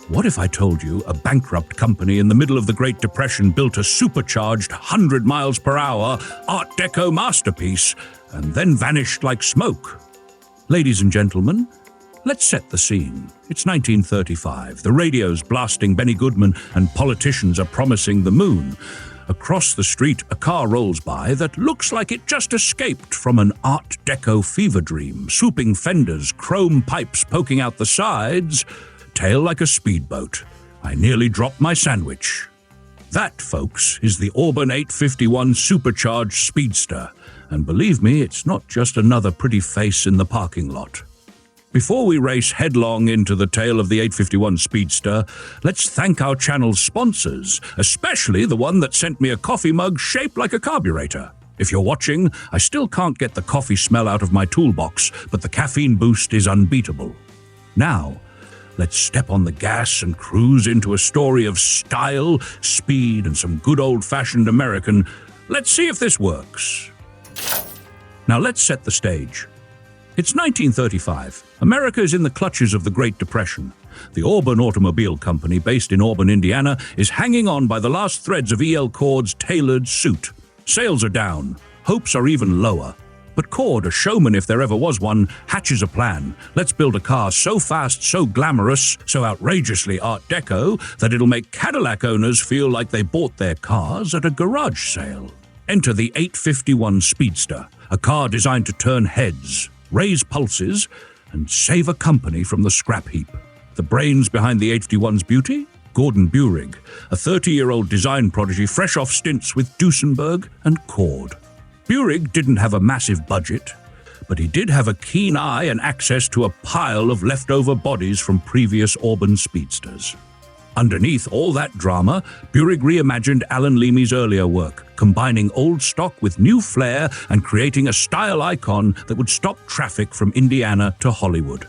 What if I told you a bankrupt company in the middle of the Great Depression built a supercharged 100 miles per hour Art Deco masterpiece and then vanished like smoke? Ladies and gentlemen, let's set the scene. It's 1935. The radio's blasting Benny Goodman and politicians are promising the moon. Across the street, a car rolls by that looks like it just escaped from an Art Deco fever dream. Swooping fenders, chrome pipes poking out the sides, tail like a speedboat. I nearly dropped my sandwich. That, folks, is the Auburn 851 Supercharged Speedster. And believe me, it's not just another pretty face in the parking lot. Before we race headlong into the tale of the 851 Speedster, let's thank our channel's sponsors, especially the one that sent me a coffee mug shaped like a carburetor. If you're watching, I still can't get the coffee smell out of my toolbox, but the caffeine boost is unbeatable. Now, let's step on the gas and cruise into a story of style, speed, and some good old-fashioned American. Let's see if this works. Now let's set the stage. It's 1935. America is in the clutches of the Great Depression. The Auburn Automobile Company, based in Auburn, Indiana, is hanging on by the last threads of E.L. Cord's tailored suit. Sales are down. Hopes are even lower. But Cord, a showman if there ever was one, hatches a plan. Let's build a car so fast, so glamorous, so outrageously Art Deco that it'll make Cadillac owners feel like they bought their cars at a garage sale. Enter the 851 Speedster, a car designed to turn heads, raise pulses, and save a company from the scrap heap. The brains behind the 851's beauty? Gordon Buehrig, a 30-year-old design prodigy fresh off stints with Duesenberg and Cord. Buehrig didn't have a massive budget, but he did have a keen eye and access to a pile of leftover bodies from previous Auburn Speedsters. Underneath all that drama, Buehrig reimagined Alan Leamy's earlier work, combining old stock with new flair and creating a style icon that would stop traffic from Indiana to Hollywood.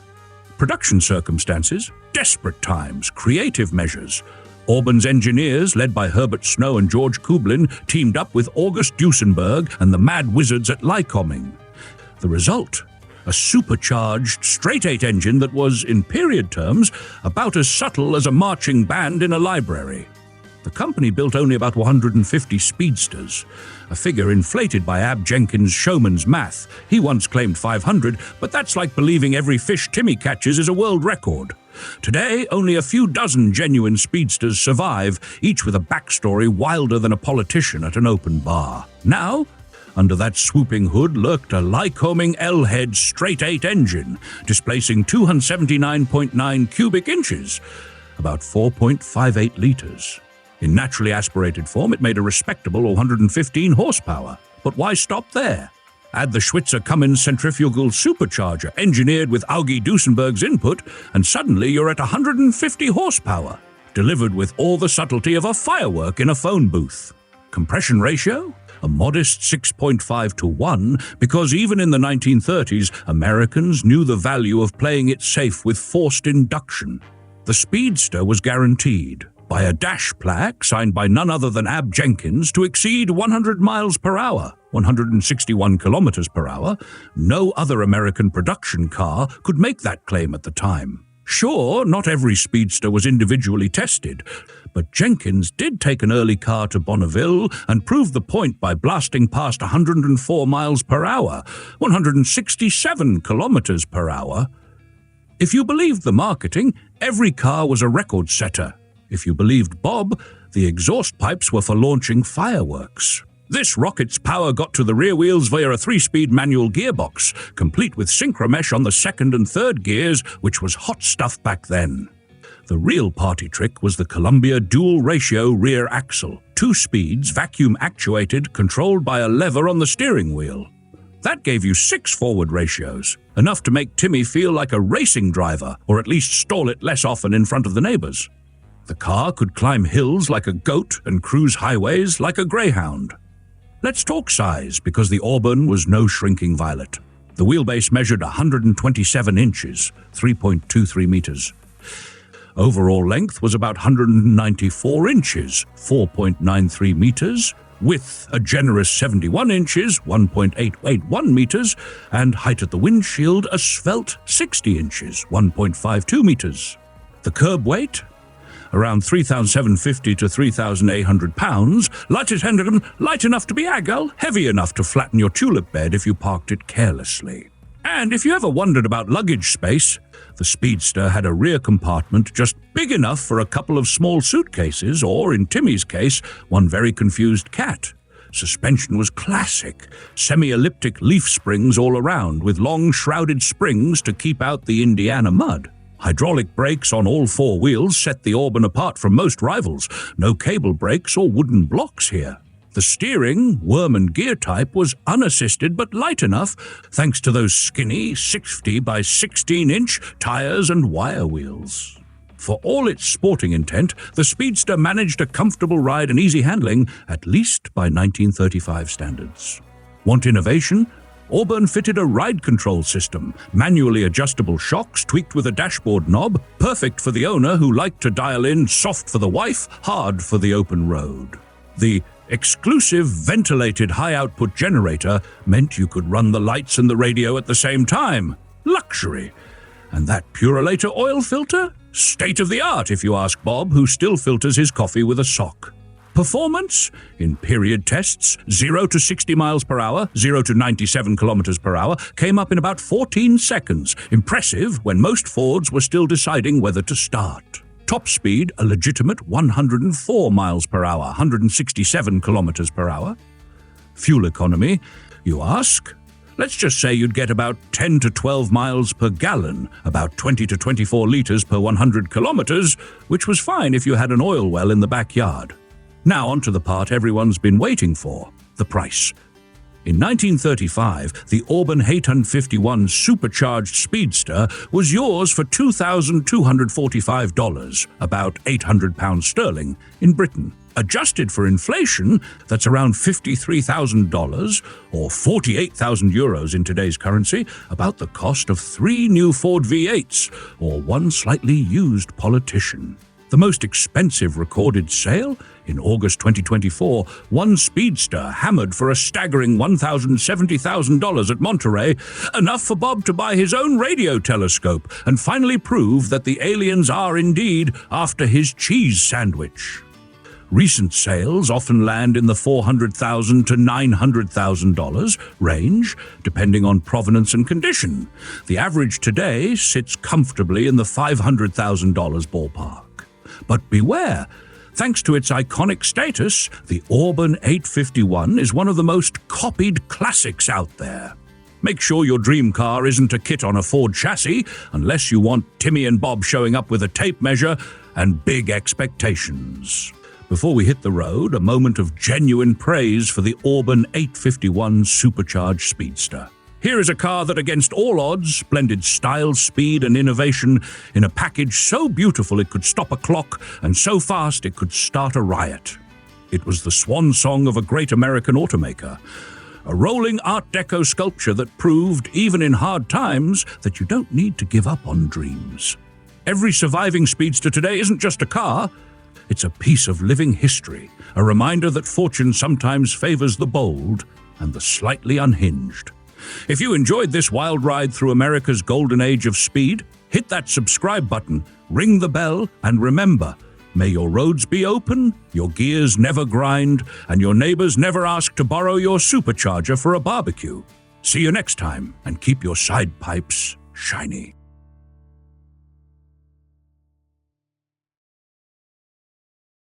Production circumstances, desperate times, creative measures. Auburn's engineers, led by Herbert Snow and George Kublin, teamed up with August Duesenberg and the Mad Wizards at Lycoming. The result? A supercharged, straight-eight engine that was, in period terms, about as subtle as a marching band in a library. The company built only about 150 speedsters, a figure inflated by Ab Jenkins' showman's math. He once claimed 500, but that's like believing every fish Timmy catches is a world record. Today, only a few dozen genuine speedsters survive, each with a backstory wilder than a politician at an open bar. Now, under that swooping hood lurked a Lycoming L-head straight-eight engine, displacing 279.9 cubic inches, about 4.58 liters. In naturally aspirated form, it made a respectable 115 horsepower. But why stop there? Add the Schwitzer-Cummins centrifugal supercharger, engineered with Augie Duesenberg's input, and suddenly you're at 150 horsepower, delivered with all the subtlety of a firework in a phone booth. Compression ratio? A modest 6.5 to 1, because even in the 1930s, Americans knew the value of playing it safe with forced induction. The Speedster was guaranteed, by a dash plaque signed by none other than Ab Jenkins, to exceed 100 miles per hour, 161 kilometers per hour. No other American production car could make that claim at the time. Sure, not every Speedster was individually tested, but Jenkins did take an early car to Bonneville and proved the point by blasting past 104 miles per hour, 167 kilometers per hour. If you believed the marketing, every car was a record setter. If you believed Bob, the exhaust pipes were for launching fireworks. This rocket's power got to the rear wheels via a 3-speed manual gearbox, complete with synchromesh on the second and third gears, which was hot stuff back then. The real party trick was the Columbia dual-ratio rear axle, 2 speeds, vacuum-actuated, controlled by a lever on the steering wheel. That gave you 6 forward ratios, enough to make Timmy feel like a racing driver, or at least stall it less often in front of the neighbors. The car could climb hills like a goat and cruise highways like a greyhound. Let's talk size, because the Auburn was no shrinking violet. The wheelbase measured 127 inches, 3.23 meters. Overall length was about 194 inches, 4.93 meters, width a generous 71 inches, 1.881 meters, and height at the windshield a svelte 60 inches, 1.52 meters. The curb weight? around 3,750 to 3,800 pounds, light enough to be agile, heavy enough to flatten your tulip bed if you parked it carelessly. And if you ever wondered about luggage space, the Speedster had a rear compartment just big enough for a couple of small suitcases, or, in Timmy's case, one very confused cat. Suspension was classic, semi-elliptic leaf springs all around, with long shrouded springs to keep out the Indiana mud. Hydraulic brakes on all four wheels set the Auburn apart from most rivals. No cable brakes or wooden blocks here. The steering, worm and gear type, was unassisted but light enough thanks to those skinny 60 by 16-inch tires and wire wheels. For all its sporting intent, the Speedster managed a comfortable ride and easy handling, at least by 1935 standards. Want innovation? Auburn fitted a ride control system, manually adjustable shocks tweaked with a dashboard knob, perfect for the owner who liked to dial in soft for the wife, hard for the open road. The exclusive ventilated high-output generator meant you could run the lights and the radio at the same time. Luxury. And that Purolator oil filter? State of the art, if you ask Bob, who still filters his coffee with a sock. Performance? In period tests, 0 to 60 miles per hour, 0 to 97 kilometers per hour, came up in about 14 seconds. Impressive when most Fords were still deciding whether to start. Top speed, a legitimate 104 miles per hour, 167 kilometers per hour. Fuel economy, you ask? Let's just say you'd get about 10 to 12 miles per gallon, about 20 to 24 liters per 100 kilometers, which was fine if you had an oil well in the backyard. Now onto the part everyone's been waiting for, the price. In 1935, the Auburn 851 Supercharged Speedster was yours for $2,245, about £800 sterling, in Britain. Adjusted for inflation, that's around $53,000, or 48,000 euros in today's currency, about the cost of 3 new Ford V8s, or one slightly used politician. The most expensive recorded sale? In August 2024, one Speedster hammered for a staggering $170,000 at Monterey, enough for Bob to buy his own radio telescope and finally prove that the aliens are indeed after his cheese sandwich. Recent sales often land in the $400,000 to $900,000 range, depending on provenance and condition. The average today sits comfortably in the $500,000 ballpark. But beware, thanks to its iconic status, the Auburn 851 is one of the most copied classics out there. Make sure your dream car isn't a kit on a Ford chassis, unless you want Timmy and Bob showing up with a tape measure and big expectations. Before we hit the road, a moment of genuine praise for the Auburn 851 Supercharged Speedster. Here is a car that, against all odds, blended style, speed, and innovation in a package so beautiful it could stop a clock and so fast it could start a riot. It was the swan song of a great American automaker, a rolling Art Deco sculpture that proved, even in hard times, that you don't need to give up on dreams. Every surviving Speedster today isn't just a car, it's a piece of living history, a reminder that fortune sometimes favors the bold and the slightly unhinged. If you enjoyed this wild ride through America's golden age of speed, hit that subscribe button, ring the bell, and remember, may your roads be open, your gears never grind, and your neighbors never ask to borrow your supercharger for a barbecue. See you next time, and keep your side pipes shiny.